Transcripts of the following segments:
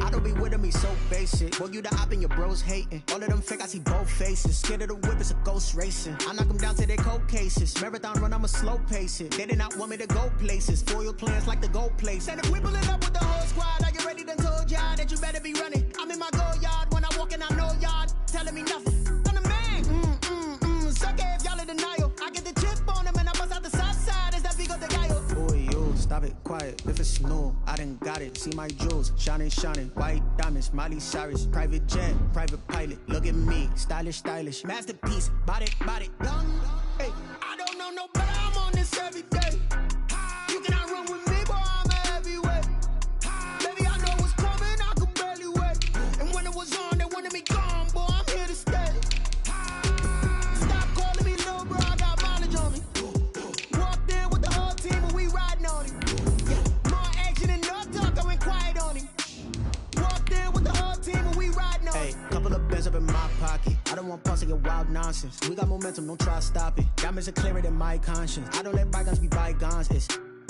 I don't be with him, he's so basic. Boy, you the op and your bros hating. All of them fake, I see both faces. Scared of the whip, it's a ghost racing. I knock them down to their cold cases. Marathon run, I'ma slow pace it. They did not want me to go places. Foil plans like the gold place. And if we pull it up with the whole squad, I get ready to told y'all that you better be running. I'm in my go yard when I walk in, I know y'all telling me nothing. I'm the man. Suck it if y'all in denial. I get the chip on him and I bust out the south side. Is that big of the guy? Boy, you stop it, quiet. If it's new, I done got it. See my jewels, shining, white diamonds, Miley Cyrus, private jet, private pilot. Look at me, stylish, masterpiece, body, young. Hey, I don't know no better. I'm on this every day. You cannot run with me, boy. I'm a heavyweight. Baby, I know what's coming. I could barely wait. And when it was on, they wanted me gone, boy. I'm here to stay. Stop calling me little bro. I got mileage on me. Walked in with the whole team, and we riding on him. Yeah, more action and no talk. I went quiet on him. Walked in with the whole team, and we riding on him. Hey, couple of bands up in my pocket. I don't want pulse to get wild nonsense. We got momentum, don't try to stop it. Diamonds are clearer than my conscience. I don't let bygones be bygones.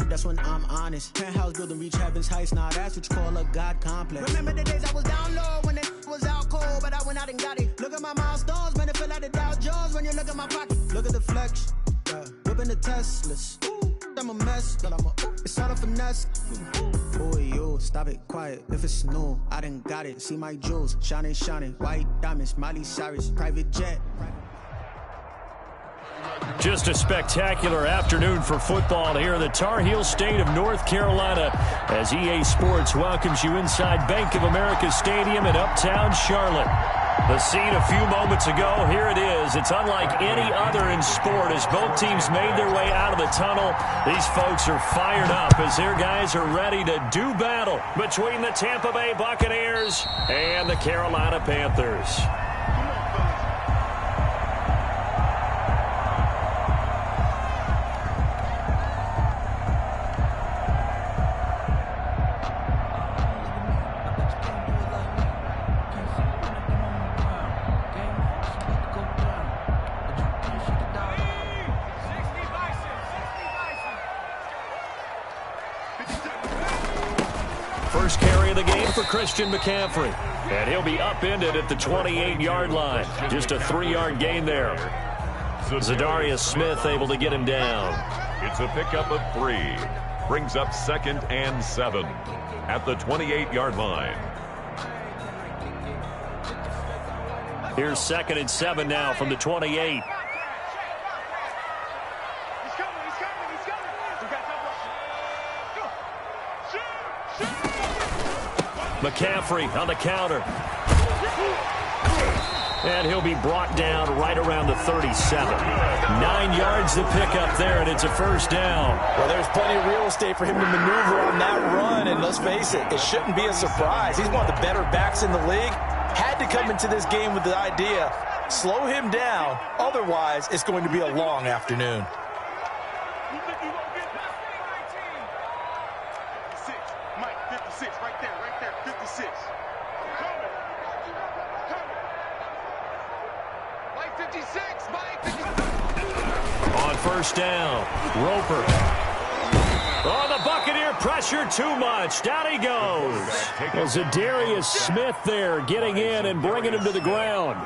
That's when I'm honest. Penthouse building, reach heaven's heights. Now that's what you call a God complex. Remember the days I was down low when it was out cold, but I went out and got it. Look at my milestones, man, it feel like the Dow Jones when you look at my pocket. Look at the flex, whipping the Teslas. I'm a mess, but it's all a finesse. Boy, you stop it, quiet. If it's new, I done got it. See my jewels, shining, white diamonds, Miley Cyrus, private jet. Just a spectacular afternoon for football here in the Tar Heel state of North Carolina as EA Sports welcomes you inside Bank of America Stadium in uptown Charlotte. The scene a few moments ago, here it is. It's unlike any other in sport as both teams made their way out of the tunnel. These folks are fired up as their guys are ready to do battle between the Tampa Bay Buccaneers and the Carolina Panthers. First carry of the game for Christian McCaffrey. And he'll be upended at the 28-yard line. Just a 3-yard gain there. Zadarius Smith able to get him down. It's a pickup of 3. Brings up 2nd and 7 at the 28-yard line. Here's 2nd and 7 now from the 28. McCaffrey on the counter. And he'll be brought down right around the 37. 9 yards to pick up there, and it's a first down. Well, there's plenty of real estate for him to maneuver on that run, and let's face it, it shouldn't be a surprise. He's one of the better backs in the league. Had to come into this game with the idea, slow him down, otherwise it's going to be a long afternoon. On first down, Roper. Oh, the Buccaneer pressure too much. Down he goes. Well, Zadarius Smith there getting in and bringing him to the ground.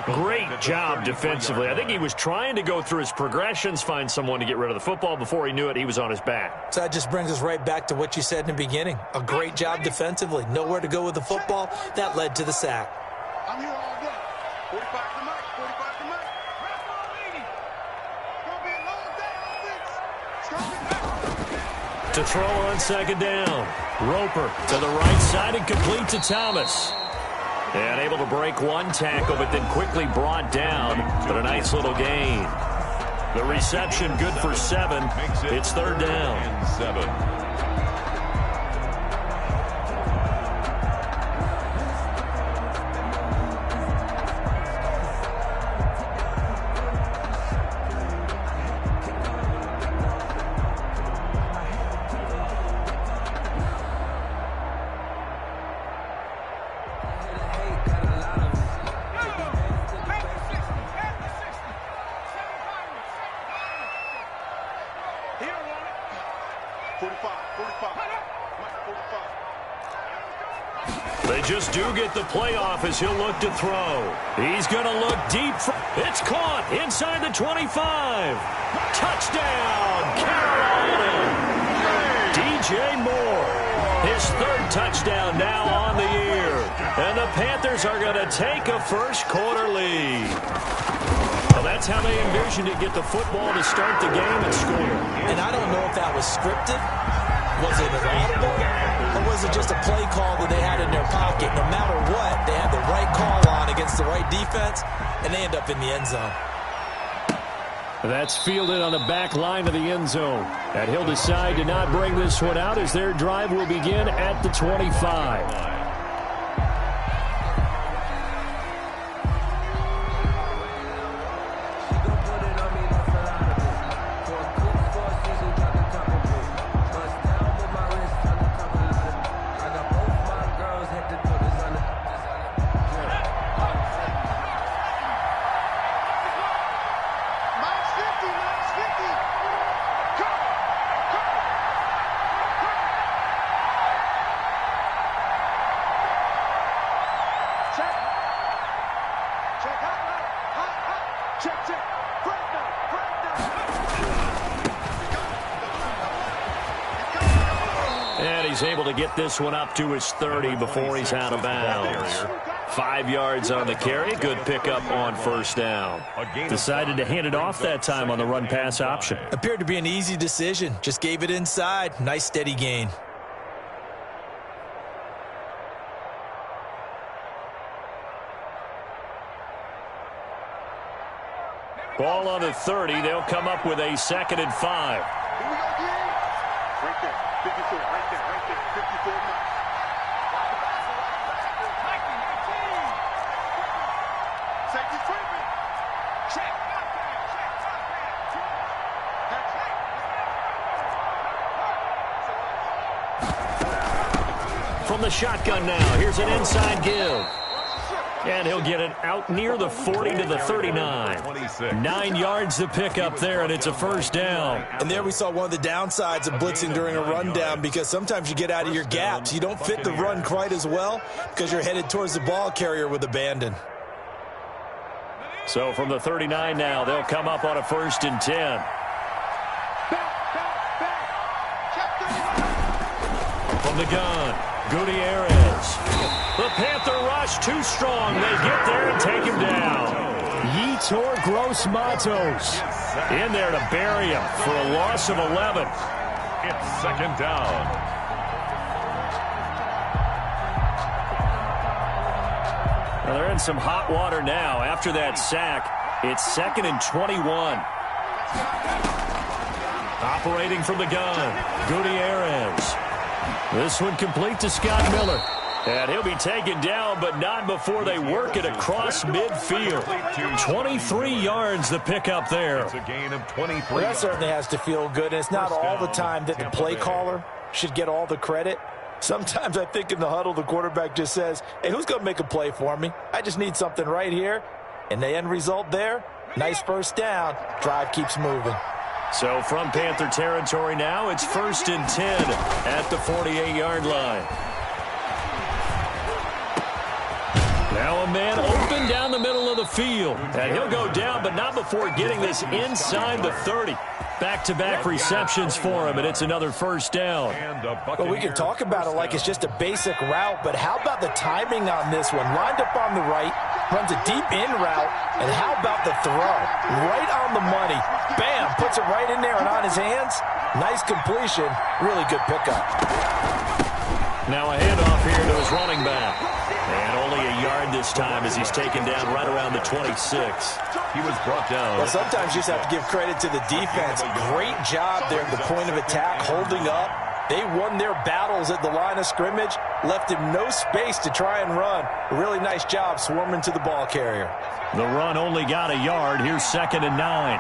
Great job defensively. I think he was trying to go through his progressions, find someone to get rid of the football. Before he knew it, he was on his back. So that just brings us right back to what you said in the beginning. A great job defensively. Nowhere to go with the football. That led to the sack. I'm here all day. 45 to Mike. 45 to Mike. To throw on second down. Roper to the right side and complete to Thomas. And able to break one tackle, but then quickly brought down. But a nice little gain. The reception good for 7. It's third down. 7. Here, 45. They just do get the playoff as he'll look to throw. He's going to look deep. It's caught inside the 25. Touchdown, Carolina. DJ Moore, his third touchdown now on the year. And the Panthers are going to take a first-quarter lead. Well, that's how they envisioned it, get the football to start the game and score. And I don't know if that was scripted. Was it audible? Or was it just a play call that they had in their pocket? No matter what, they had the right call on against the right defense, and they end up in the end zone. That's fielded on the back line of the end zone. And he'll decide to not bring this one out as their drive will begin at the 25. And he's able to get this one up to his 30 before he's out of bounds. 5 yards on the carry. Good pickup on first down. Decided to hand it off that time on the run-pass option. Appeared to be an easy decision. Just gave it inside. Nice steady gain. Ball on the 30. They'll come up with a 2nd and 5. Here we go again. Right there. 54. Right there. 54 miles. Safety sweeping. Check. From the shotgun now, here's an inside give. And he'll get it out near the 40 to the 39. 9 yards to pick up there, and it's a first down. And there we saw one of the downsides of blitzing during a rundown, because sometimes you get out of your gaps. You don't fit the run quite as well because you're headed towards the ball carrier with abandon. So from the 39 now, they'll come up on a 1st and 10. From the gun, Gutierrez. The Panther rush too strong. They get there and take him down. Yetur Gross-Matos in there to bury him for a loss of 11. It's 2nd down. Well, they're in some hot water now. After that sack, it's 2nd and 21. Operating from the gun, Gutierrez. This one complete to Scott Miller. And he'll be taken down, but not before they work it across midfield. 23 yards to pick up there. It's a gain of 23. Well, that certainly has to feel good. And it's not all the time that the play caller should get all the credit. Sometimes I think in the huddle, the quarterback just says, hey, who's going to make a play for me? I just need something right here. And the end result there, nice first down. Drive keeps moving. So from Panther territory now, it's 1st and 10 at the 48-yard line. Now a man open down the middle of the field. And he'll go down, but not before getting this inside the 30. Back-to-back receptions for him, and it's another first down. Well, we can talk about it like it's just a basic route, but how about the timing on this one? Lined up on the right, runs a deep in route, and how about the throw? Right on the money. Bam, puts it right in there and on his hands. Nice completion. Really good pickup. Now a handoff here to his running back. And only a yard this time as he's taken down right around the 26. He was brought down. Well, sometimes you just have to give credit to the defense. Great job there at the point of attack, holding up. They won their battles at the line of scrimmage, left him no space to try and run. A really nice job swarming to the ball carrier. The run only got a yard. Here's 2nd and 9.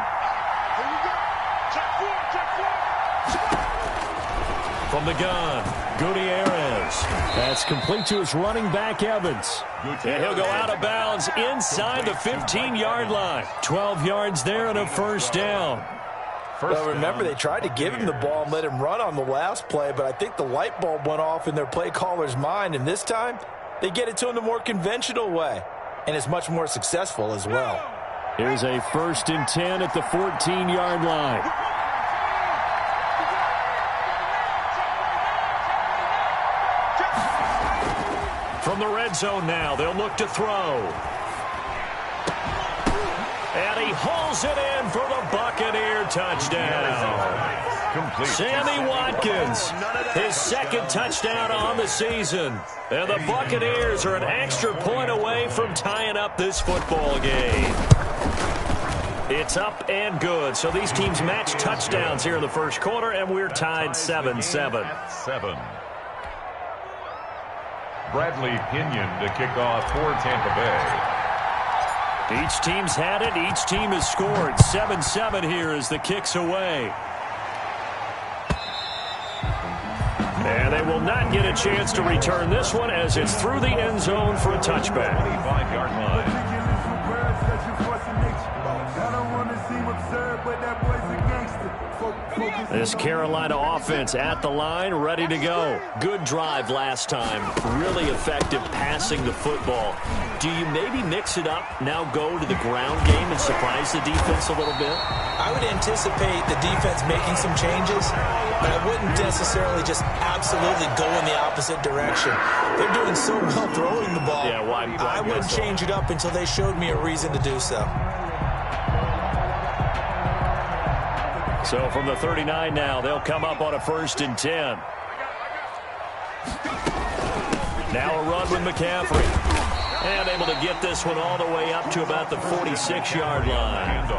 From the gun, Gutierrez. That's complete to his running back, Evans. And he'll go out of bounds inside the 15-yard line. 12 yards there and a first down. Well, remember, they tried to give him the ball and let him run on the last play, but I think the light bulb went off in their play caller's mind, and this time They get it to him the more conventional way, and it's much more successful as well. Here's a 1st and 10 at the 14-yard line. From the red zone now, they'll look to throw. And he hauls it in for the Buccaneer touchdown. Sammy Watkins, his 2nd touchdown on the season. And the Buccaneers are an extra point away from tying up this football game. It's up and good. So these teams match touchdowns here in the first quarter, and we're tied 7-7. Bradley Pinion to kick off for Tampa Bay. Each team's had it. Each team has scored. 7-7 here as the kick's away. And they will not get a chance to return this one as it's through the end zone for a touchback. 25-yard line. This Carolina offense at the line, ready to go. Good drive last time. Really effective passing the football. Do you maybe mix it up, now go to the ground game and surprise the defense a little bit? I would anticipate the defense making some changes, but I wouldn't necessarily just absolutely go in the opposite direction. They're doing so well throwing the ball. Yeah, why I wouldn't change it up until they showed me a reason to do so. So from the 39 now, they'll come up on a 1st and 10. Now a run with McCaffrey. And able to get this one all the way up to about the 46-yard line.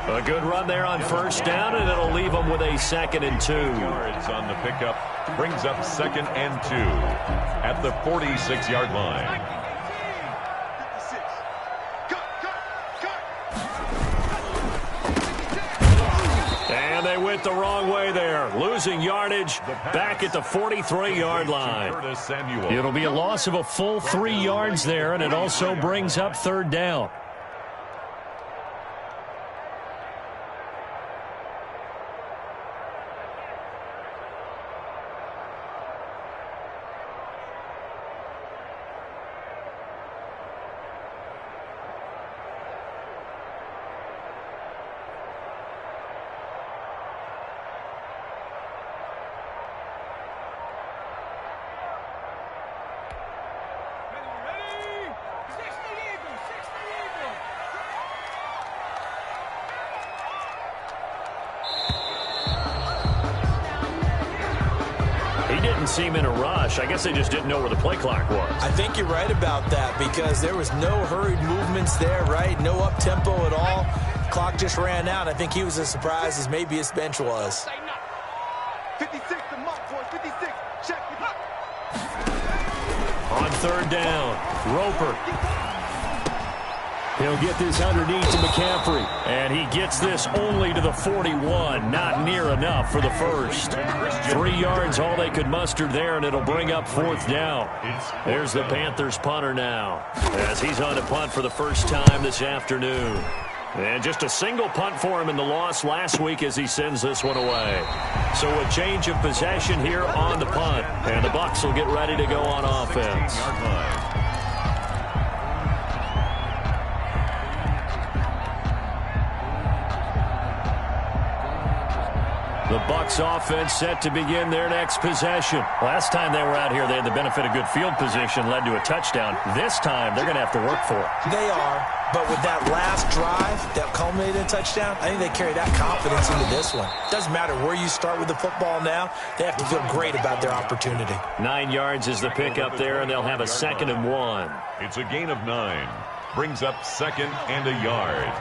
A good run there on 1st down, and it'll leave them with a 2nd and 2. Yards on the pickup brings up 2nd and 2 at the 46-yard line. And they went the wrong way there, losing yardage back at the 43-yard line. It'll be a loss of a full 3 yards there, and it also brings up 3rd down. Seem in a rush. I guess they just didn't know where the play clock was. I think you're right about that because there was no hurried movements there, right? No up-tempo at all. Clock just ran out. I think he was as surprised as maybe his bench was. 56, the mark, boys. 56, check. On 3rd down, Roper. He'll get this underneath to McCaffrey. And he gets this only to the 41. Not near enough for the first. 3 yards, all they could muster there, and it'll bring up 4th down. There's the Panthers punter now, as he's on to punt for the first time this afternoon. And just a single punt for him in the loss last week as he sends this one away. So a change of possession here on the punt. And the Bucs will get ready to go on offense. The Bucs offense set to begin their next possession. Last time they were out here, they had the benefit of good field position, led to a touchdown. This time, they're going to have to work for it. They are, but with that last drive that culminated in a touchdown, I think they carry that confidence into this one. Doesn't matter where you start with the football now, they have to feel great about their opportunity. 9 yards is the pickup there, and they'll have a 2nd and 1. It's a gain of 9. Brings up 2nd and a yard.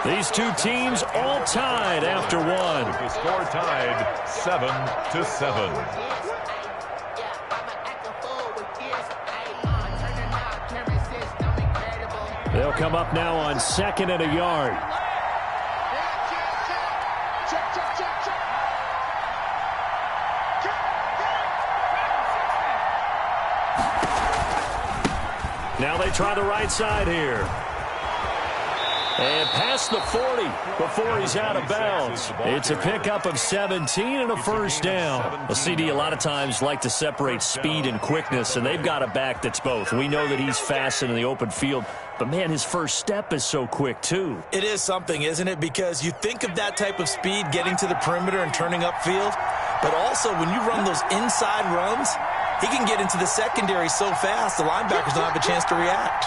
These two teams all tied after one. The score tied 7-7. They'll come up now on 2nd and a yard. Now they try the right side here. And past the 40 before he's out of bounds. It's a pickup of 17 and a first down. Well, CD, a lot of times like to separate speed and quickness, and they've got a back that's both. We know that he's fast in the open field, but, man, his first step is so quick, too. It is something, isn't it? Because you think of that type of speed getting to the perimeter and turning upfield, but also when you run those inside runs, he can get into the secondary so fast the linebackers don't have a chance to react.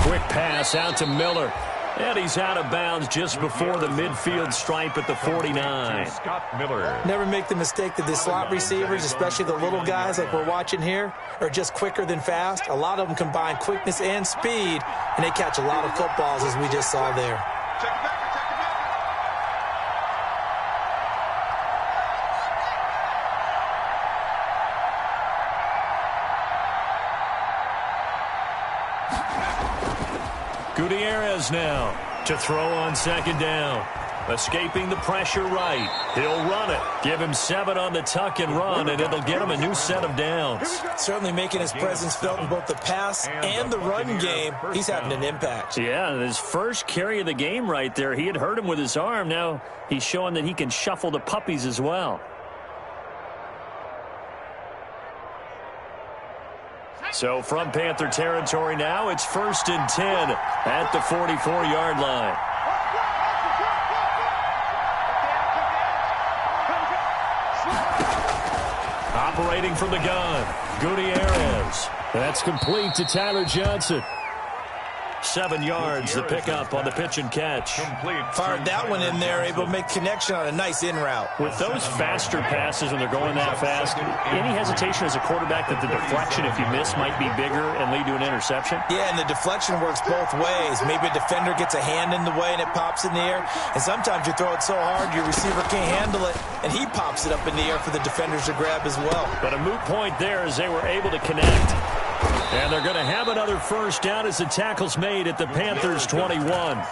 Quick pass out to Miller. And he's out of bounds just before the midfield stripe at the 49. Scott Miller. Never make the mistake that the slot receivers, especially the little guys like we're watching here, are just quicker than fast. A lot of them combine quickness and speed, and they catch a lot of footballs, as we just saw there. Gutierrez now to throw on second down. Escaping the pressure right. He'll run it. Give him 7 on the tuck and run, and it'll get him a new set of downs. Certainly making his presence felt in both the pass and the run game. He's having an impact. Yeah, his first carry of the game right there. He had hurt him with his arm. Now he's showing that he can shuffle the puppies as well. So from Panther territory now, it's 1st and 10 at the 44-yard line. Operating from the gun, Gutierrez. That's complete to Tyler Johnson. 7 yards, the pickup on the pitch and catch. Fired that one in there, able to make connection on a nice in route. With those faster passes when they're going that fast, any hesitation as a quarterback that the deflection, if you miss, might be bigger and lead to an interception? Yeah, and the deflection works both ways. Maybe a defender gets a hand in the way and it pops in the air. And sometimes you throw it so hard your receiver can't handle it, and he pops it up in the air for the defenders to grab as well. But a moot point there as they were able to connect. And they're going to have another first down as the tackle's made at the Panthers' 21.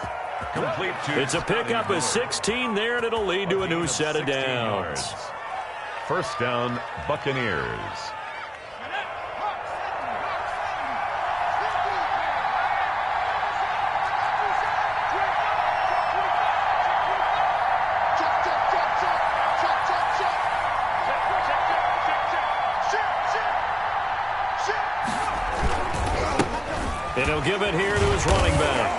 It's a pickup of 16 there, and it'll lead to a new set of downs. First down, Buccaneers. And he'll give it here to his running back.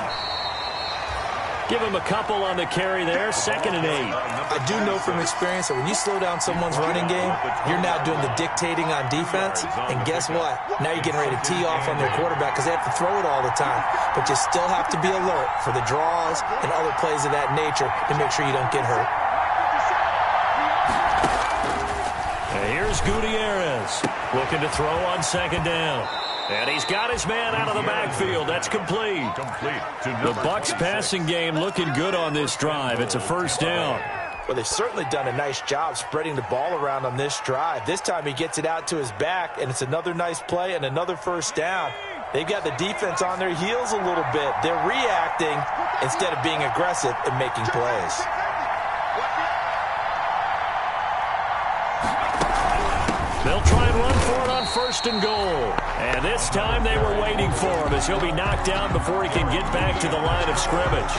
Give him a couple on the carry there, 2nd and 8. I do know from experience that when you slow down someone's running game, you're now doing the dictating on defense. And guess what? Now you're getting ready to tee off on their quarterback because they have to throw it all the time. But you still have to be alert for the draws and other plays of that nature to make sure you don't get hurt. And here's Gutierrez looking to throw on 2nd down. And he's got his man out of the backfield. That's complete. The Bucs passing game looking good on this drive. It's a first down. Well, they've certainly done a nice job spreading the ball around on this drive. This time he gets it out to his back, and it's another nice play and another first down. They've got the defense on their heels a little bit. They're reacting instead of being aggressive and making plays. They'll try and run for it on 1st and goal. And this time they were waiting for him as he'll be knocked down before he can get back to the line of scrimmage.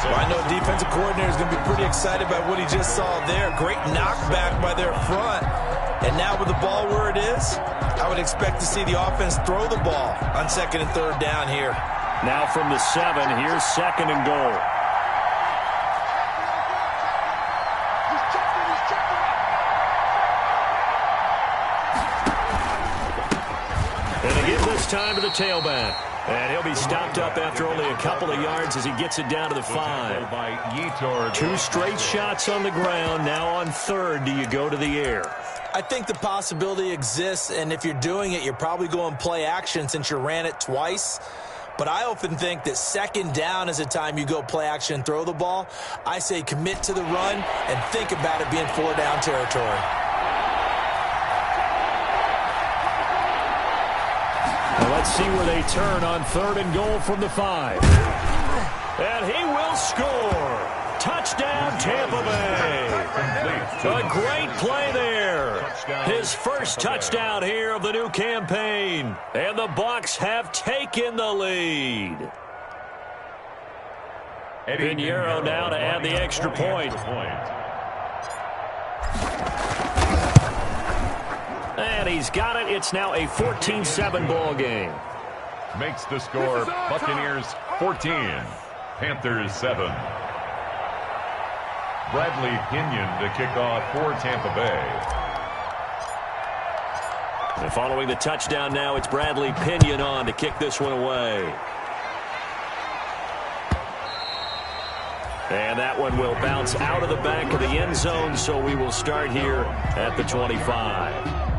Well, I know defensive coordinator is going to be pretty excited about what he just saw there. Great knockback by their front. And now with the ball where it is, I would expect to see the offense throw the ball on 2nd and 3rd down here. Now from the 7, here's 2nd and goal. Time to the tailback. And he'll be stopped up after only a couple of yards as he gets it down to the 5. 2 straight shots on the ground. Now on 3rd, do you go to the air? I think the possibility exists, and if you're doing it, you're probably going play action since you ran it twice. But I often think that 2nd down is the time you go play action and throw the ball. I say commit to the run and think about it being 4-down territory. Well, let's see where they turn on 3rd and goal from the 5. And he will score. Touchdown, Tampa Bay. A great play there. His first touchdown here of the new campaign. And the Bucs have taken the lead. Pinheiro now to add the extra point. And he's got it. It's now a 14-7 ball game. Makes the score Buccaneers 14, Panthers 7. Bradley Pinion to kick off for Tampa Bay. And following the touchdown now, it's Bradley Pinion on to kick this one away. And that one will bounce out of the back of the end zone, so we will start here at the 25.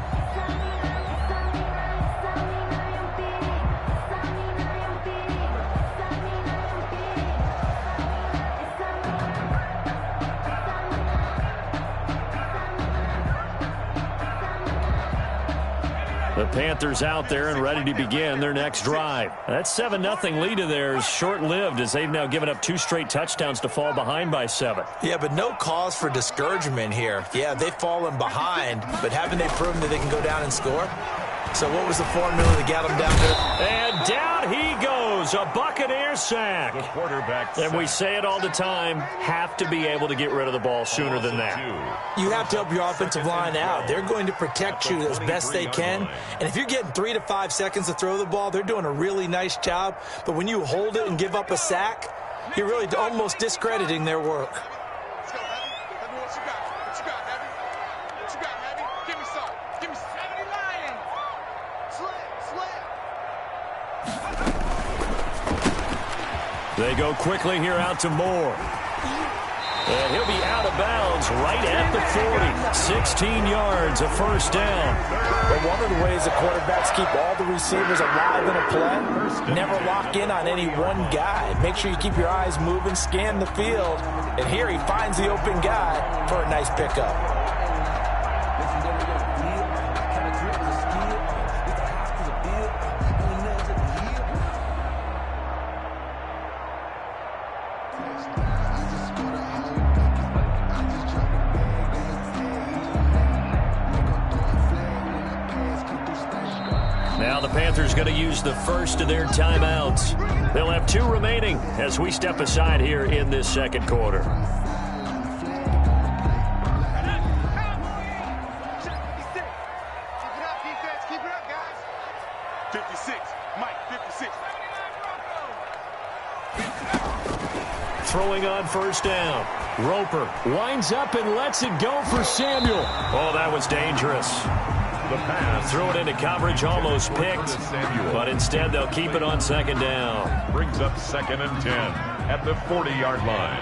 The Panthers out there and ready to begin their next drive. That 7-0 lead of theirs short-lived as they've now given up 2 straight touchdowns to fall behind by 7. Yeah, but no cause for discouragement here. Yeah, they've fallen behind, but haven't they proven that they can go down and score? So what was the formula that got them down there? And down he goes, a Buccaneer sack. The quarterback And we say it all the time, have to be able to get rid of the ball sooner than that. You have to help your offensive line out. They're going to protect you as best they can. And if you're getting 3 to 5 seconds to throw the ball, they're doing a really nice job. But when you hold it and give up a sack, you're really almost discrediting their work. Let's go, Heavy. Tell me what you got. What you got, Heavy? What you got, Heavy? Give me some. Give me some. Heavy Lion. They go quickly here out to Moore. And he'll be out of bounds right at the 40. 16 yards, a first down. But one of the ways the quarterbacks keep all the receivers alive in a play, never lock in on any one guy. Make sure you keep your eyes moving, scan the field. And here he finds the open guy for a nice pickup. Now the Panthers going to use the first of their timeouts. They'll have 2 remaining as we step aside here in this second quarter. Keep it up, guys. 56. Mike, 56. Throwing on first down. Roper winds up and lets it go for Samuel. Oh, that was dangerous. The pass. Threw it into coverage, almost picked, but instead they'll keep it on second down. Brings up 2nd and 10 at the 40-yard line.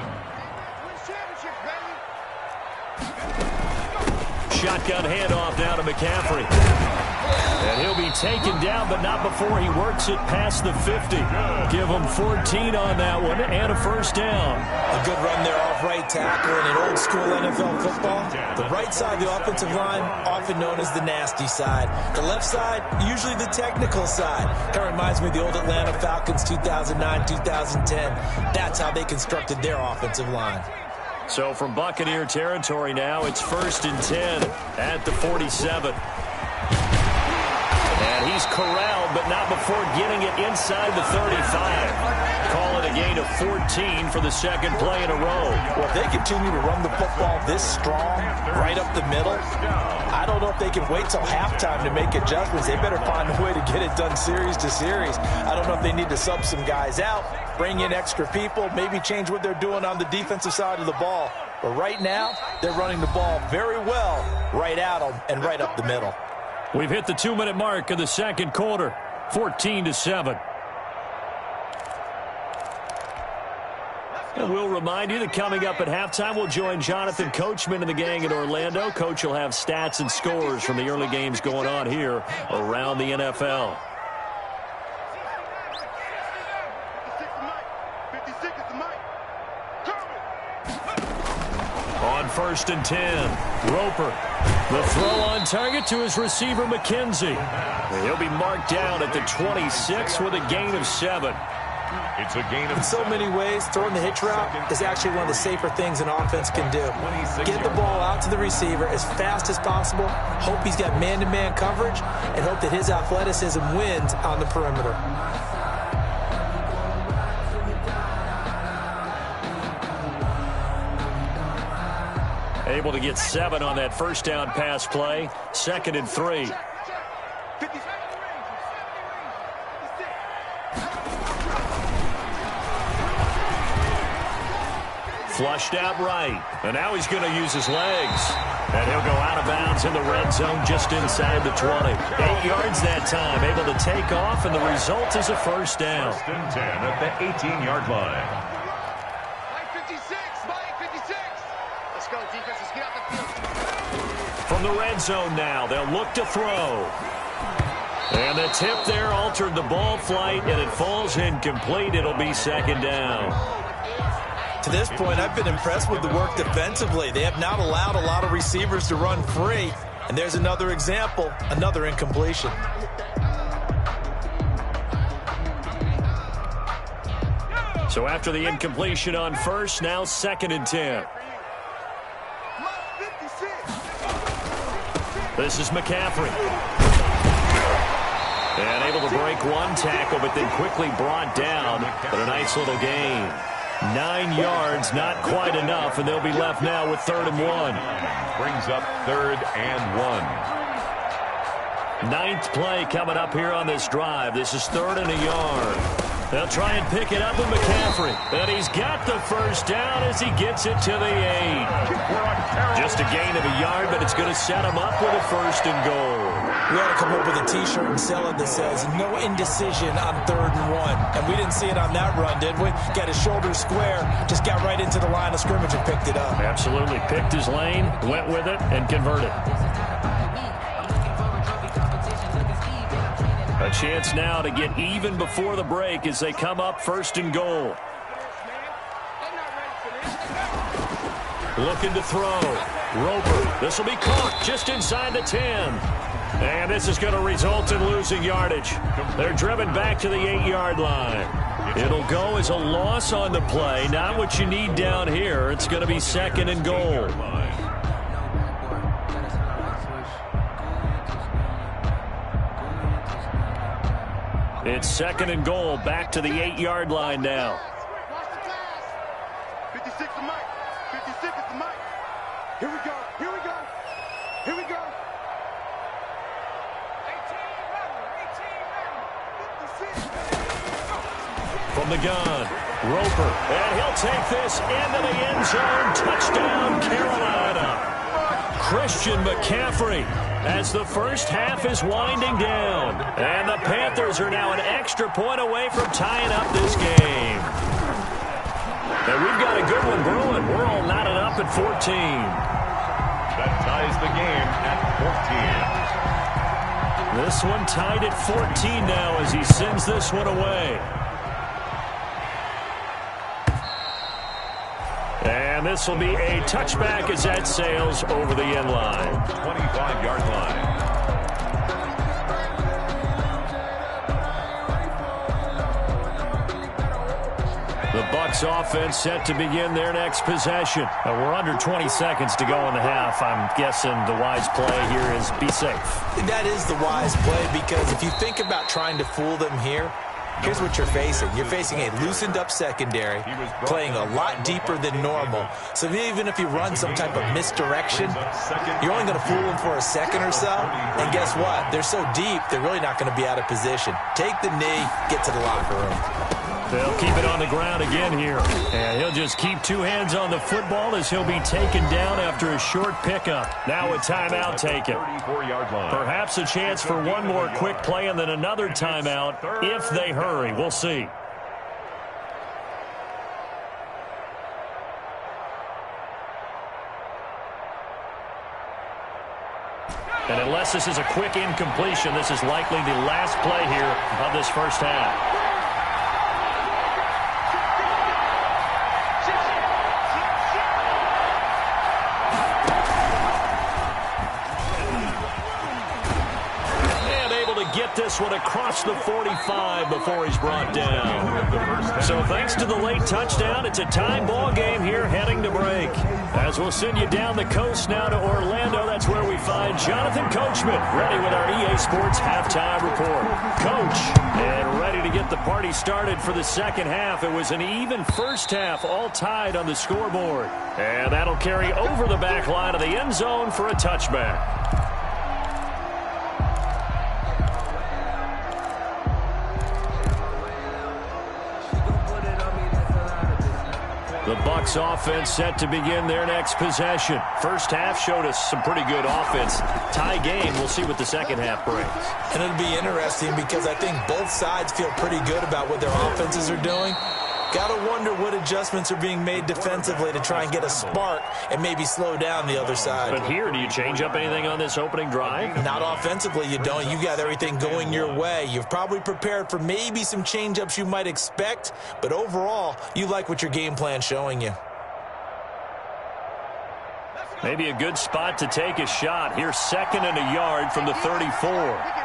Shotgun handoff now to McCaffrey. And he'll be taken down, but not before he works it past the 50. Give him 14 on that one and a first down. A good run there off right tackle in an old school NFL football. The right side of the offensive line, often known as the nasty side. The left side, usually the technical side. Kind of reminds me of the old Atlanta Falcons 2009, 2010. That's how they constructed their offensive line. So from Buccaneer territory now, it's 1st and 10 at the 47. And he's corralled, but not before getting it inside the 35. Call it a gain of 14 for the second play in a row. Well, if they continue to run the football this strong, right up the middle, I don't know if they can wait till halftime to make adjustments. They better find a way to get it done series to series. I don't know if they need to sub some guys out, bring in extra people, maybe change what they're doing on the defensive side of the ball. But right now, they're running the ball very well right at them and right up the middle. We've hit the 2-minute mark of the second quarter, 14-7. And we'll remind you that coming up at halftime, we'll join Jonathan Coachman and the gang in Orlando. Coach will have stats and scores from the early games going on here around the NFL. 56 is the mic. On 1st and 10, Roper. The throw on target to his receiver, McKenzie. He'll be marked down at the 26 with a gain of 7. It's a gain of In so many ways, throwing the hitch route is actually one of the safer things an offense can do. Get the ball out to the receiver as fast as possible, hope he's got man-to-man coverage, and hope that his athleticism wins on the perimeter. Able to get 7 on that first down pass play. 2nd and 3. Flushed out right. And now he's going to use his legs. And he'll go out of bounds in the red zone just inside the 20. 8 yards that time. Able to take off, and the result is a first down. 1st and 10 at the 18-yard line. Line 56. Line 56. Let's go, defense. Let's get out the field. From the red zone now, they'll look to throw. And the tip there altered the ball flight, and it falls incomplete. It'll be 2nd down. To this point, I've been impressed with the work defensively. They have not allowed a lot of receivers to run free. And there's another example, another incompletion. So after the incompletion on first, now 2nd and 10. This is McCaffrey. And able to break one tackle, but then quickly brought down. But a nice little gain. 9 yards, not quite enough, and they'll be left now with 3rd and 1. Brings up 3rd and 1. 9th play coming up here on this drive. This is 3rd and a yard. They'll try and pick it up with McCaffrey. And he's got the first down as he gets it to the 8. Just a gain of a yard, but it's going to set him up with a 1st and goal. We ought to come up with a T-shirt and sell it that says, no indecision on 3rd and 1. And we didn't see it on that run, did we? Got his shoulders square, just got right into the line of scrimmage and picked it up. Absolutely. Picked his lane, went with it, and converted. A chance now to get even before the break as they come up 1st and goal. Looking to throw. Roper. This will be caught just inside the 10. And this is going to result in losing yardage. They're driven back to the 8-yard line. It'll go as a loss on the play. Not what you need down here. It's going to be 2nd and goal. It's 2nd and goal, back to the 8-yard line now. 56 to Mike. 56 is to Mike. Here we go. Here we go. Here we go. 18 From the gun, Roper, and he'll take this into the end zone. Touchdown, Carolina. Christian McCaffrey as the first half is winding down. And the Panthers are now an extra point away from tying up this game. And we've got a good one brewing. We're all knotted up at 14. That ties the game at 14. This one tied at 14 now as he sends this one away. And this will be a touchback as that sails over the end line. 25-yard line. The Bucs offense set to begin their next possession. We're under 20 seconds to go in the half. I'm guessing the wise play here is be safe. That is the wise play, because if you think about trying to fool them here, here's what you're facing. You're facing a loosened-up secondary, playing a lot deeper than normal. So even if you run some type of misdirection, you're only going to fool them for a second or so. And guess what? They're so deep, they're really not going to be out of position. Take the knee, get to the locker room. They'll keep it on the ground again here. And he'll just keep two hands on the football as he'll be taken down after a short pickup. Now a timeout taken. 34-yard line. Perhaps a chance for one more quick play and then another timeout if they hurry. We'll see. And unless this is a quick incompletion, this is likely the last play here of this first half. this one across the 45 before he's brought down. So thanks to the late touchdown, it's a tie ball game here heading to break. As we'll send you down the coast now to Orlando, that's where we find Jonathan Coachman ready with our EA Sports halftime report. Coach, and ready to get the party started for the second half. It was an even first half, all tied on the scoreboard. And that'll carry over the back line of the end zone for a touchback. The Bucs offense set to begin their next possession. First half showed us some pretty good offense. Tie game, we'll see what the second half brings. And it'll be interesting because I think both sides feel pretty good about what their offenses are doing. Got to wonder what adjustments are being made defensively to try and get a spark and maybe slow down the other side. But here, do you change up anything on this opening drive? Not offensively, you don't. You got everything going your way. You've probably prepared for maybe some change-ups you might expect, but overall, you like what your game plan's showing you. Maybe a good spot to take a shot. Here's 2nd and a yard from the 34.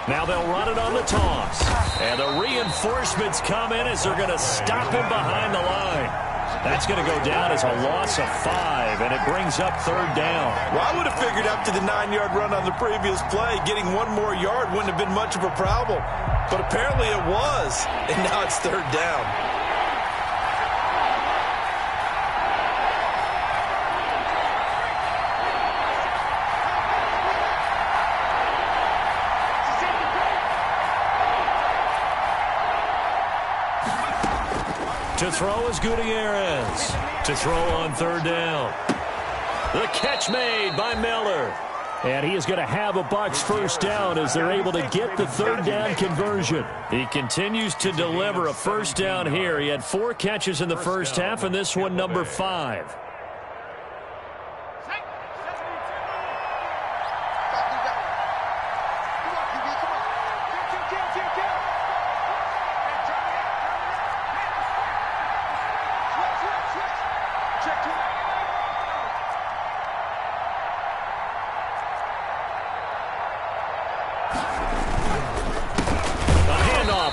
Now they'll run it on the toss. And the reinforcements come in as they're going to stop him behind the line. That's going to go down as a loss of 5, and it brings up 3rd down. Well, I would have figured after the 9-yard run on the previous play, getting 1 more yard wouldn't have been much of a problem. But apparently it was, and now it's 3rd down. To throw is Gutierrez. To throw on 3rd down. The catch made by Miller. And he is going to have a Bucs first down as they're able to get the 3rd down conversion. He continues to deliver a first down here. He had 4 catches in the first half, and this one number 5.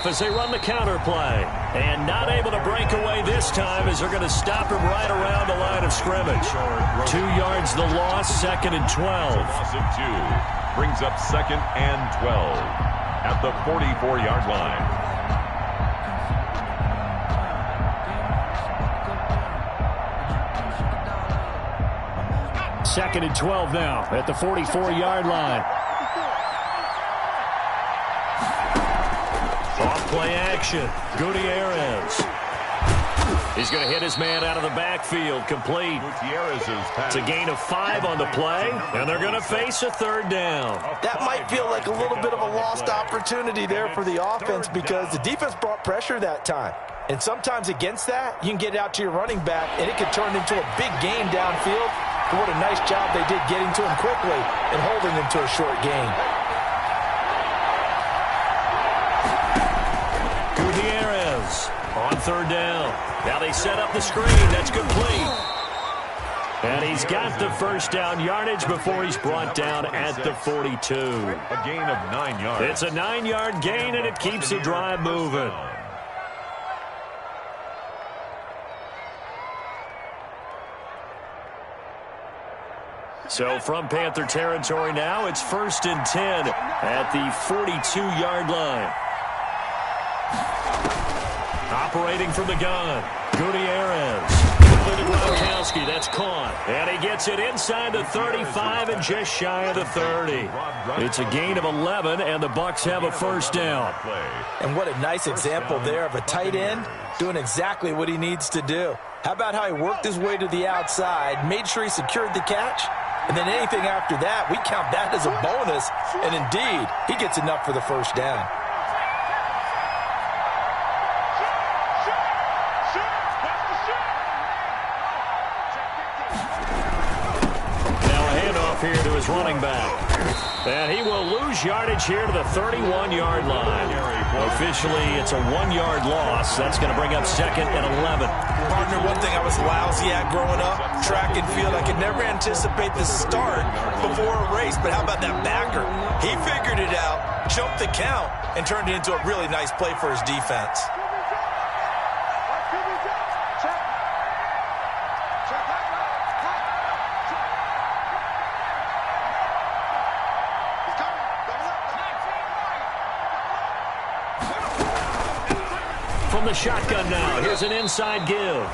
As they run the counter play. And not able to break away this time as they're going to stop him right around the line of scrimmage. 2 yards the loss, 2nd and 12. Loss of 2 brings up 2nd and 12 at the 44-yard line. Second and 12 now at the 44-yard line. Off-play action. Gutierrez. He's going to hit his man out of the backfield. Complete. It's a gain of 5 on the play, and they're going to face a 3rd down. That might feel like a little bit of a lost opportunity there for the offense because the defense brought pressure that time. And sometimes against that, you can get it out to your running back, and it could turn into a big gain downfield. But what a nice job they did getting to him quickly and holding him to a short gain. Gutierrez on 3rd down. Now they set up the screen. That's complete. And he's got the first down yardage before he's brought down at the 42. A gain of 9 yards. It's a 9-yard gain, and it keeps the drive moving. So from Panther territory now, it's 1st and 10 at the 42-yard line. Operating from the gun, Gutierrez. To Gronkowski, that's caught. And he gets it inside the 35 and just shy of the 30. It's a gain of 11, and the Bucs have a first down. And what a nice example there of a tight end doing exactly what he needs to do. How about how he worked his way to the outside, made sure he secured the catch, and then anything after that, we count that as a bonus. And indeed, he gets enough for the first down. here to his running back. And he will lose yardage here to the 31-yard line. Officially, it's a 1-yard loss. That's going to bring up 2nd and 11. Partner, one thing I was lousy at growing up, track and field, I could never anticipate the start before a race, but how about that backer? He figured it out, jumped the count, and turned it into a really nice play for his defense. From the shotgun now, here's an inside give.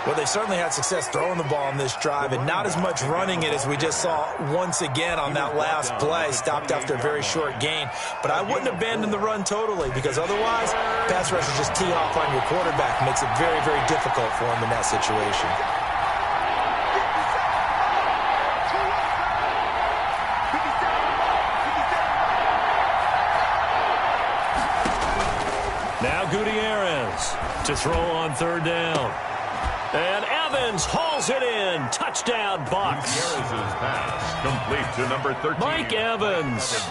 Well, they certainly had success throwing the ball on this drive, and not as much running it as we just saw once again on that last play. Stopped after a very short gain. But I wouldn't abandon the run totally, because otherwise, pass rushers just tee off on your quarterback. Makes it very, very difficult for him in that situation. Now Gutierrez to throw on 3rd down. And Evans hauls it in. Touchdown, Bucs. Gutierrez's pass complete to number 13. Mike Evans,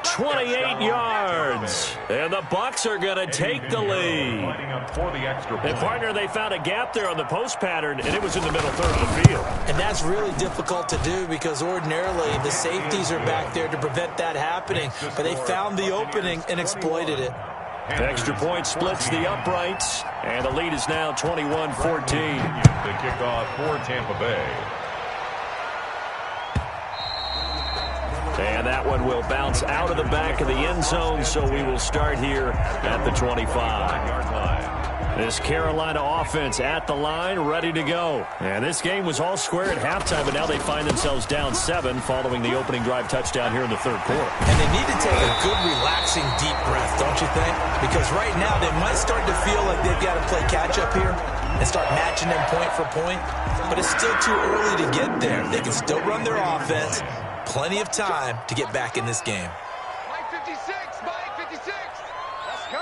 28 yards. And the Bucs are going to take the lead. And, partner, they found a gap there on the post pattern, and it was in the middle third of the field. And that's really difficult to do because ordinarily the safeties are back there to prevent that happening. But they found the opening and exploited it. Extra point splits the uprights, and the lead is now 21-14. The kickoff for Tampa Bay. And that one will bounce out of the back of the end zone, so we will start here at the 25-yard line. This Carolina offense at the line, ready to go. And this game was all square at halftime, but now they find themselves down 7 following the opening drive touchdown here in the 3rd quarter. And they need to take a good, relaxing, deep breath, don't you think? Because right now they might start to feel like they've got to play catch-up here and start matching them point for point. But it's still too early to get there. They can still run their offense. Plenty of time to get back in this game. Mike 56, Mike 56. Let's go.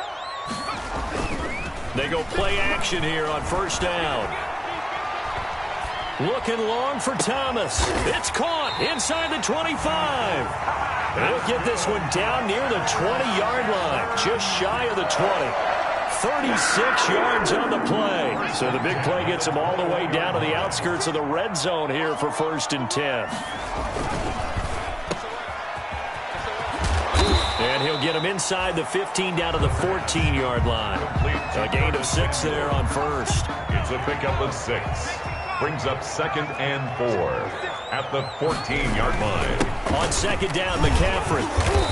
They go play action here on 1st down. Looking long for Thomas. It's caught inside the 25. They'll get this one down near the 20-yard line, just shy of the 20. 36 yards on the play. So the big play gets them all the way down to the outskirts of the red zone here for 1st and 10. And he'll get him inside the 15 down to the 14-yard line. A gain of 6 there on 1st. It's a pickup of 6. Brings up 2nd and 4 at the 14-yard line. On 2nd down, McCaffrey.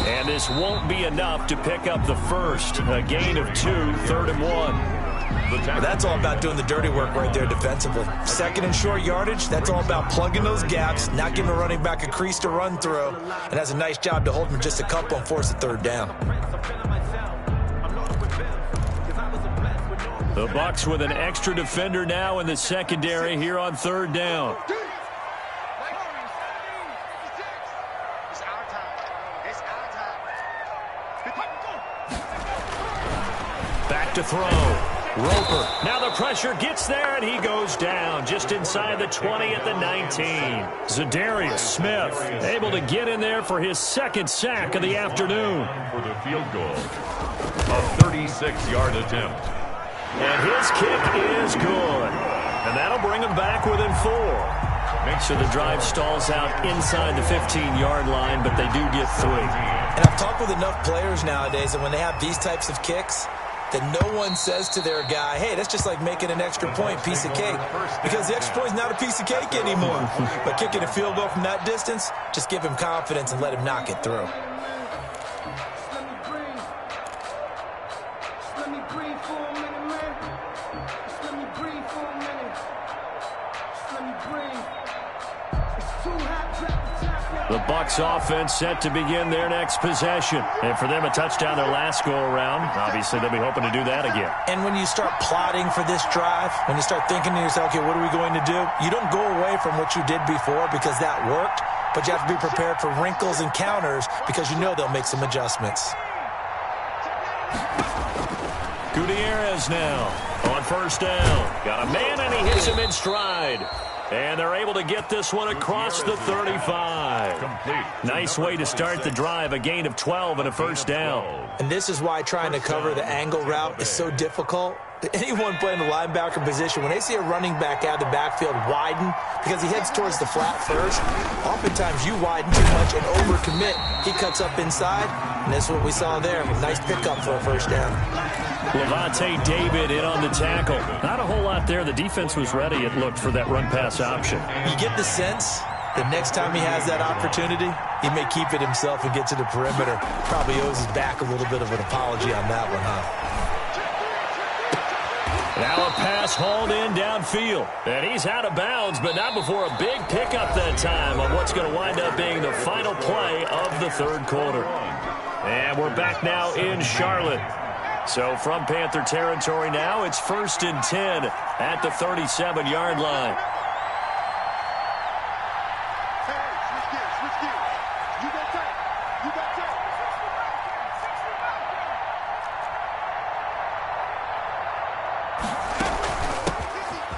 And this won't be enough to pick up the 1st. A gain of 2, 3rd and 1. Well, that's all about doing the dirty work right there defensively. 2nd and short yardage, that's all about plugging those gaps, not giving a running back a crease to run through, and has a nice job to hold him just a couple and force a 3rd down. The Bucs with an extra defender now in the secondary here on 3rd down. Back to throw. Roper. Now the pressure gets there, and he goes down just inside the 20 at the 19. Za'Darius Smith able to get in there for his 2nd sack of the afternoon. For the field goal. A 36-yard attempt. And his kick is good. And that'll bring him back within 4. So the drive stalls out inside the 15-yard line, but they do get 3. And I've talked with enough players nowadays that when they have these types of kicks, that no one says to their guy, hey, that's just like making an extra point, piece of cake. Because the extra point is not a piece of cake anymore. But kicking a field goal from that distance, just give him confidence and let him knock it through. The Bucs offense set to begin their next possession. And for them, a touchdown their last go-around. Obviously, they'll be hoping to do that again. And when you start plotting for this drive, when you start thinking to yourself, okay, what are we going to do? You don't go away from what you did before because that worked, but you have to be prepared for wrinkles and counters because you know they'll make some adjustments. Gutierrez now on 1st down. Got a man, and he hits him in stride. And they're able to get this one across the 35. Nice way to start the drive, a gain of 12 and a first down. And this is why trying to cover the angle route is so difficult. Anyone playing the linebacker position, when they see a running back out of the backfield widen because he heads towards the flat first, oftentimes you widen too much and overcommit. He cuts up inside, and that's what we saw there. Nice pickup for a first down. Levante David in on the tackle. Not a whole lot there. The defense was ready, it looked, for that run-pass option. You get the sense the next time he has that opportunity, he may keep it himself and get to the perimeter. Probably owes his back a little bit of an apology on that one, huh? Now a pass hauled in downfield. And he's out of bounds, but not before a big pickup that time on what's going to wind up being the final play of the third quarter. And we're back now in Charlotte. So from Panther territory now, it's 1st and 10 at the 37-yard line.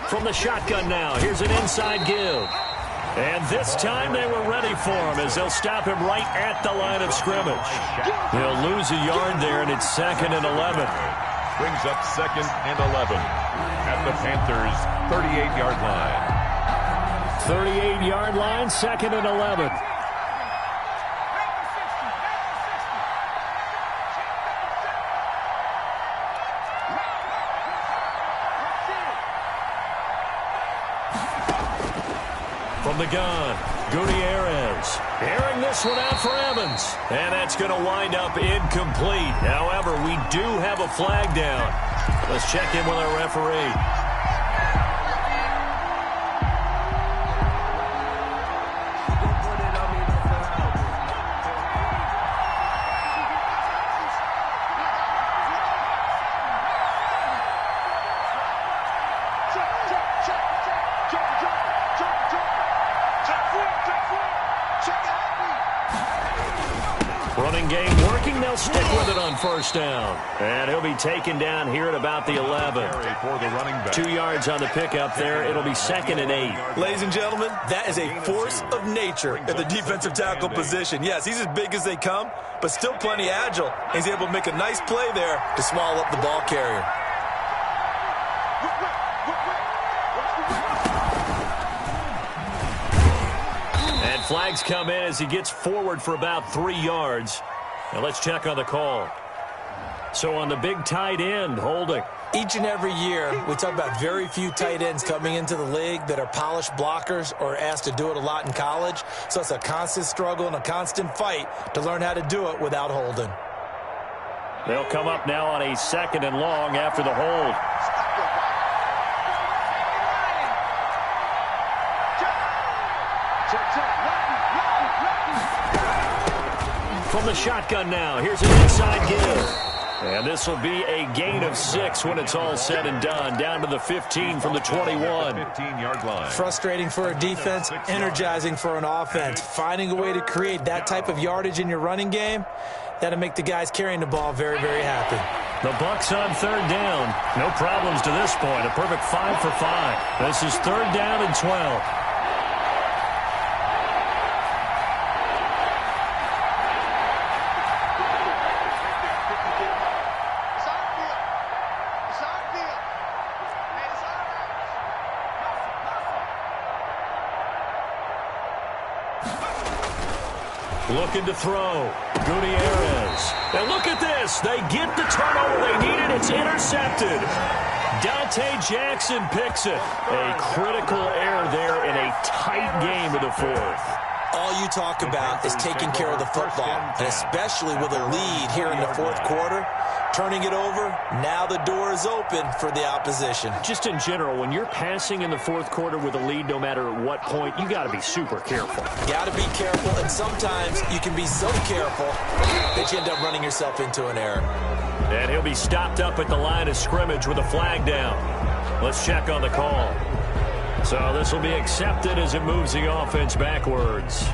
From the shotgun now, here's an inside give. And this time they were ready for him as they'll stop him right at the line of scrimmage. They'll lose a yard there, and it's 2nd and 11. Brings up 2nd and 11 at the Panthers' 38-yard line. 38-yard line, 2nd and 11. From the gun, Gutierrez airing this one out for Evans. And that's going to wind up incomplete. However, we do have a flag down. Let's check in with our referee. Running game working. They'll stick with it on first down. And he'll be taken down here at about the 11. 2 yards on the pickup there. It'll be 2nd and 8. Ladies and gentlemen, that is a force of nature at the defensive tackle position. Yes, he's as big as they come, but still plenty agile. He's able to make a nice play there to swallow up the ball carrier. And flags come in as he gets forward for about 3 yards. Now let's check on the call. So on the big tight end, holding. Each and every year, we talk about very few tight ends coming into the league that are polished blockers or asked to do it a lot in college. So it's a constant struggle and a constant fight to learn how to do it without holding. They'll come up now on a 2nd and long after the hold. From the shotgun now, here's an inside give. And this will be a gain of 6 when it's all said and done. Down to the 15 from the 21. 15-yard line. Frustrating for a defense, energizing for an offense. Finding a way to create that type of yardage in your running game, that'll make the guys carrying the ball very, very happy. The Bucs on 3rd down. No problems to this point. A perfect 5 for 5. This is 3rd down and 12. Looking to throw. Gutierrez. And look at this. They get the turnover they needed. It's intercepted. Dante Jackson picks it. A critical error there in a tight game of the 4th. All you talk about is taking care of the football, and especially with a lead here in the 4th quarter. Turning it over, now the door is open for the opposition. Just in general, when you're passing in the 4th quarter with a lead, no matter at what point, you got to be super careful. Got to be careful, and sometimes you can be so careful that you end up running yourself into an error. And he'll be stopped up at the line of scrimmage with a flag down. Let's check on the call. So this will be accepted as it moves the offense backwards.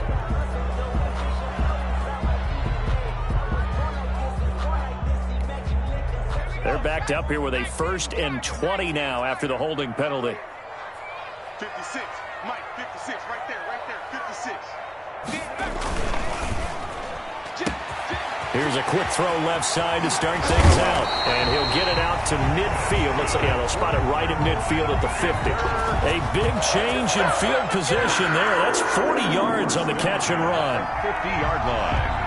They're backed up here with a 1st and 20 now after the holding penalty. 56, Mike. 56, right there, 56. Here's a quick throw left side to start things out. And he'll get it out to midfield. They'll spot it right at midfield at the 50. A big change in field position there. That's 40 yards on the catch and run. 50-yard line.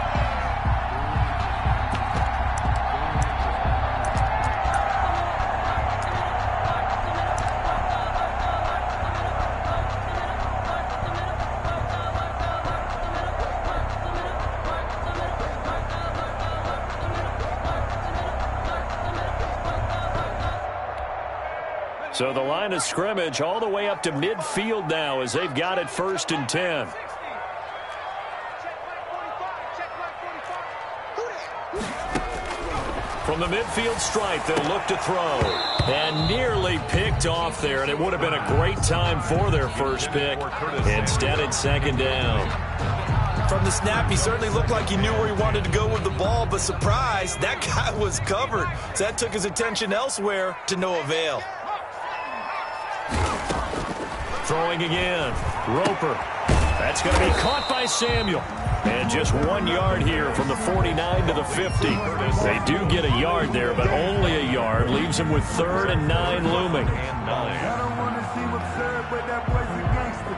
So the line of scrimmage all the way up to midfield now as they've got it 1st and 10. From the midfield stripe, they'll look to throw. And nearly picked off there, and it would have been a great time for their first pick. Instead, it's 2nd down. From the snap, he certainly looked like he knew where he wanted to go with the ball, but surprise, that guy was covered. So that took his attention elsewhere to no avail. Throwing again. Roper. That's going to be caught by Samuel. And just 1 yard here from the 49 to the 50. They do get a yard there, but only a yard. Leaves them with 3rd and 9 looming. I don't want to seem absurd, but that boy's a gangster.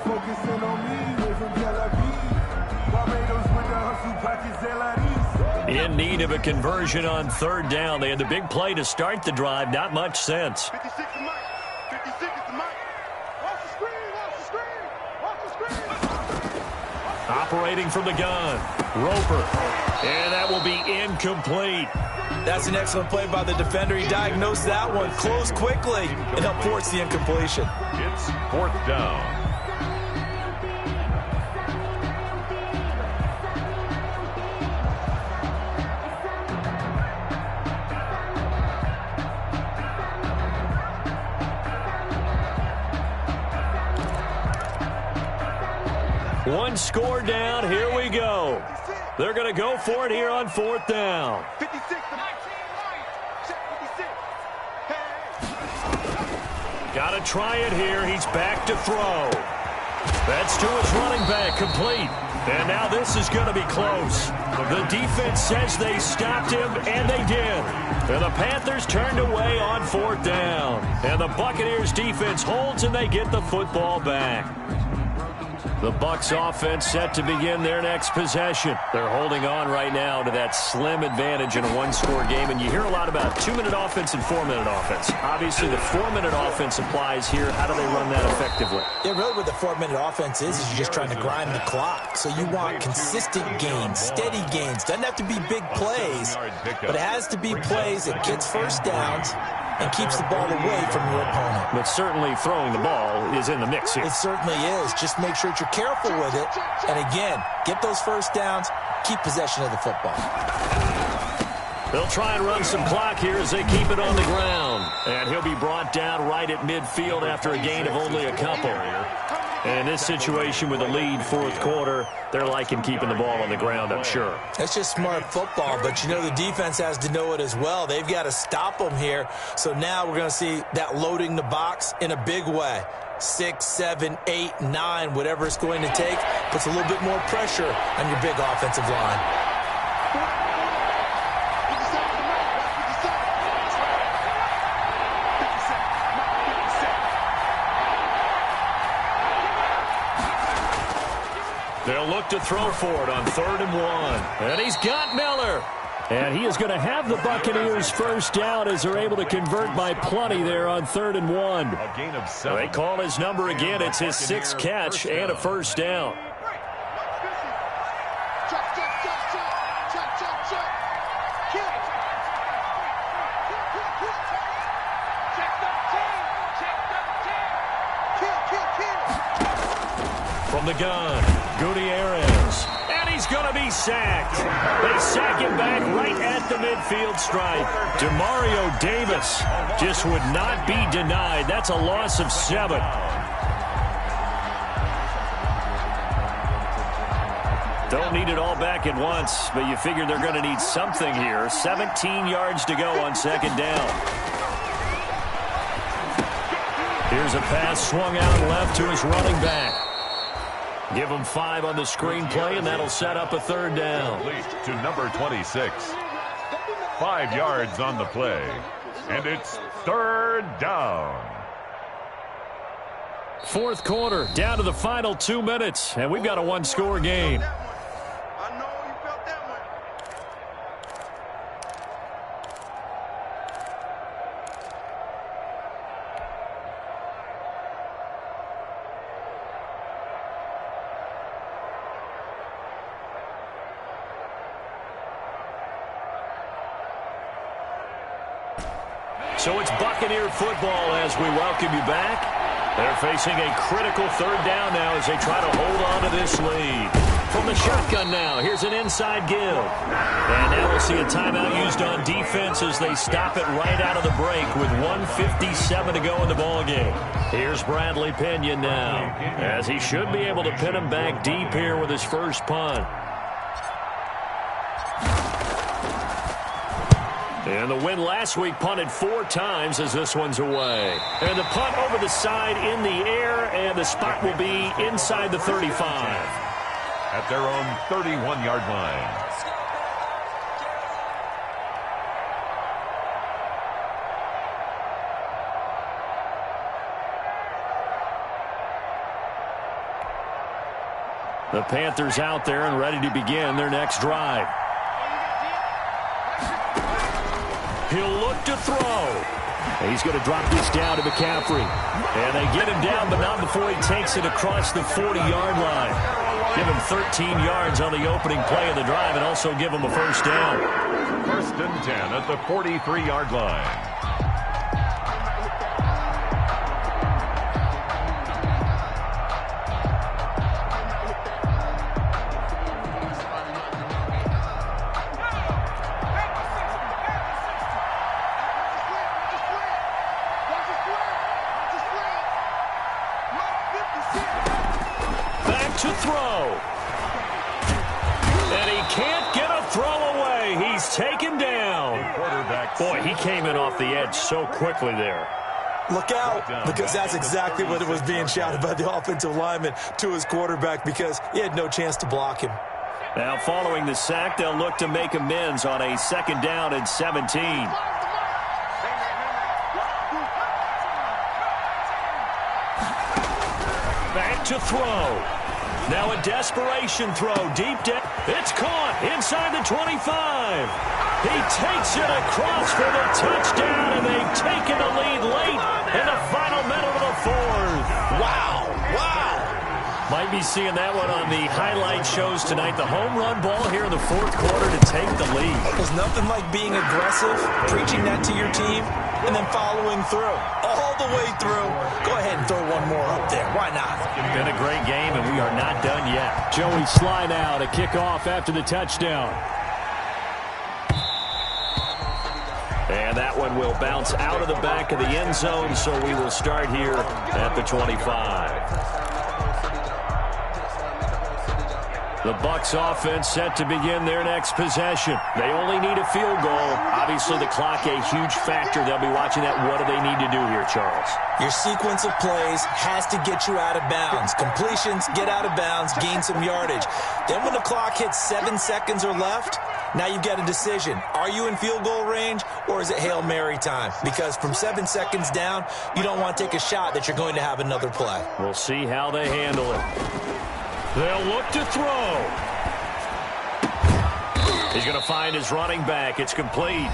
Focusing on me, way from Tel Aviv. Barbados with the hustle pockets, In need of a conversion on 3rd down. They had the big play to start the drive. Not much sense. 56 is Mike. 56 is the Mike. Watch the screen, watch the screen, watch the screen. Operating from the gun. Roper. And that will be incomplete. That's an excellent play by the defender. He diagnosed that one, closed quickly, and helped force the incompletion. It's 4th down. One score down. Here we go. They're going to go for it here on 4th down. 56 to 19, check 56. Hey. Got to try it here. He's back to throw. That's to his running back, complete. And now this is going to be close. The defense says they stopped him, and they did. And the Panthers turned away on 4th down. And the Buccaneers defense holds, and they get the football back. The Bucs offense set to begin their next possession. They're holding on right now to that slim advantage in a one-score game. And you hear a lot about 2-minute offense and 4-minute offense. Obviously, the 4-minute offense applies here. How do they run that effectively? Yeah, really what the 4-minute offense is you're just trying to grind the clock. So you want consistent gains, steady gains. Doesn't have to be big plays, but it has to be plays that gets first downs and keeps the ball away from your opponent. But certainly throwing the ball is in the mix here. It certainly is. Just make sure that you're careful with it. And again, get those first downs, keep possession of the football. They'll try and run some clock here as they keep it on the ground. And he'll be brought down right at midfield after a gain of only a couple. And in this situation with a lead 4th quarter, they're liking keeping the ball on the ground, I'm sure. That's just smart football, but you know the defense has to know it as well. They've got to stop them here. So now we're going to see that loading the box in a big way. 6, 7, 8, 9, whatever it's going to take, puts a little bit more pressure on your big offensive line. They'll look to throw for it on 3rd and 1. And he's got Miller. And he is going to have the Buccaneers first down as they're able to convert by plenty there on 3rd and 1. A gain of 7. They call his number again. It's his 6th catch and a first down. From the gun, Gutierrez. And he's going to be sacked. They sack him back right at the midfield stripe. Demario Davis just would not be denied. That's a loss of 7. Don't need it all back at once, but you figure they're going to need something here. 17 yards to go on 2nd down. Here Here's a pass swung out left to his running back. Give him 5 on the screenplay, and that'll set up a third down. To number 26. 5 yards on the play. And it's third down. Fourth quarter, down to the final 2 minutes, and we've got a one-score game. I know you felt that one. So it's Buccaneer football as we welcome you back. They're facing a critical third down now as they try to hold on to this lead. From the shotgun now, here's an inside give. And now we'll see a timeout used on defense as they stop it right out of the break with 1:57 to go in the ballgame. Here's Bradley Pinion now, as he should be able to pin him back deep here with his first punt. And the win last week punted 4 times as this one's away. And the punt over the side in the air, and the spot will be inside the 35. At their own 31-yard line. The Panthers out there and ready to begin their next drive. He'll look to throw. He's going to drop this down to McCaffrey. And they get him down, but not before he takes it across the 40-yard line. Give him 13 yards on the opening play of the drive and also give him a first down. First and 10 at the 43-yard line. To throw. And he can't get a throw away. He's taken down. Boy, he came in off the edge so quickly there. Look out, because that's exactly what it was being shouted by the offensive lineman to his quarterback, because he had no chance to block him. Now following the sack, they'll look to make amends on a 2nd down and 17. Back to throw. Now a desperation throw deep down. It's caught inside the 25. He takes it across for the touchdown, and they've taken the lead late in the final minute of the 4th. Wow. Might be seeing that one on the highlight shows tonight. The home run ball here in the 4th quarter to take the lead. There's nothing like being aggressive, preaching that to your team, and then following through. All the way through. Go ahead and throw one more up there. Why not? Been a great game, and we are not done yet. Joey Sly now to kick off after the touchdown. And that one will bounce out of the back of the end zone, so we will start here at the 25. The Bucs offense set to begin their next possession. They only need a field goal. Obviously, the clock a huge factor. They'll be watching that. What do they need to do here, Charles? Your sequence of plays has to get you out of bounds. Completions, get out of bounds, gain some yardage. Then when the clock hits 7 seconds or left, now you've got a decision. Are you in field goal range, or is it Hail Mary time? Because from 7 seconds down, you don't want to take a shot that you're going to have another play. We'll see how they handle it. They'll look to throw. He's going to find his running back. It's complete.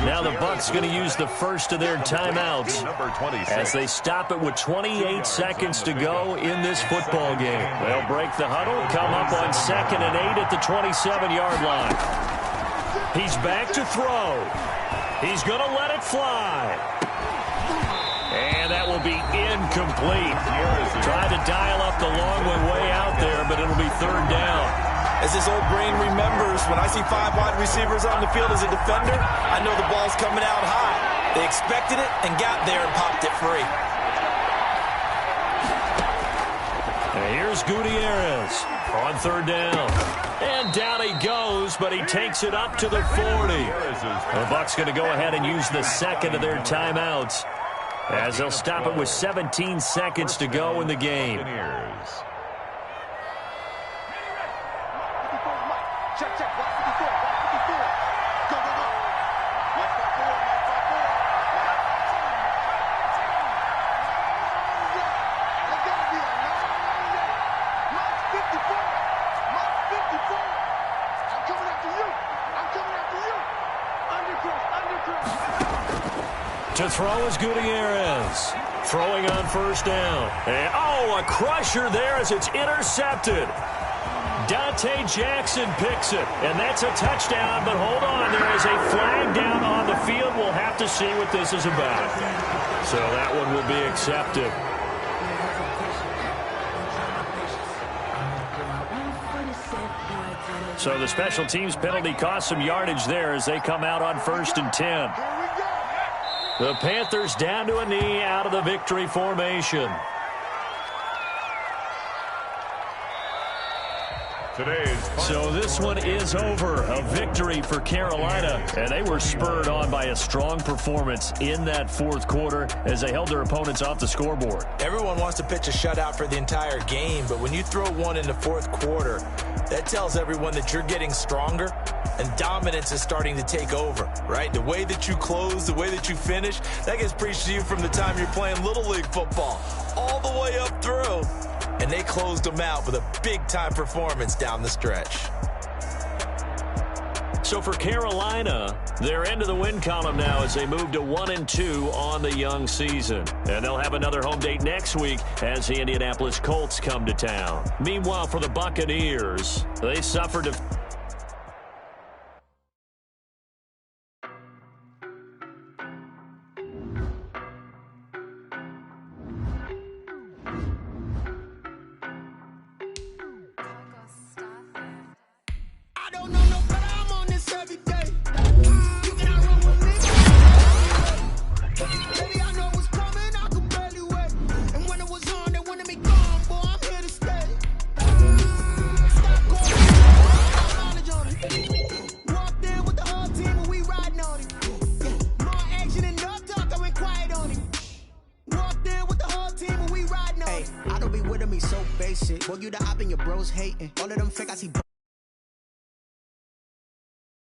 Now the Bucs going to use the first of their timeouts as they stop it with 28 seconds to go in this football game. They'll break the huddle, come up on 2nd and 8 at the 27-yard line. He's back to throw. He's going to let it fly. And that will be incomplete. Tried to dial up the long one way out there, but it'll be 3rd down. As his old brain remembers, when I see 5 wide receivers on the field as a defender, I know the ball's coming out high. They expected it and got there and popped it free. And here's Gutierrez on 3rd down. And down he goes, but he takes it up to the 40. The Bucs going to go ahead and use the 2nd of their timeouts as they'll stop it with 17 seconds to go in the game. Check, check. 154. 154. Go, go, go. 154. That's gotta be a 54. 54. I'm coming after you. I'm coming after you. Undercross. To throw is Gutierrez. Throwing on first down. And, oh, a crusher there as it's intercepted. Dante Jackson picks it, and that's a touchdown, but hold on, there is a flag down on the field. We'll have to see what this is about. So that one will be accepted. So the special teams penalty cost some yardage there as they come out on 1st and 10. The Panthers down to a knee out of the victory formation. So this one is over. A victory for Carolina, and they were spurred on by a strong performance in that fourth quarter as they held their opponents off the scoreboard. Everyone wants to pitch a shutout for the entire game, but when you throw one in the fourth quarter, that tells everyone that you're getting stronger and dominance is starting to take over, right? The way that you close, the way that you finish, that gets preached to you from the time you're playing Little League football all the way up through. And they closed them out with a big-time performance down the stretch. So for Carolina, they're into the win column now as they move to 1-2 on the young season. And they'll have another home date next week as the Indianapolis Colts come to town. Meanwhile, for the Buccaneers, they suffered a... Boy, you the op and your bros hating. All of them fake, I see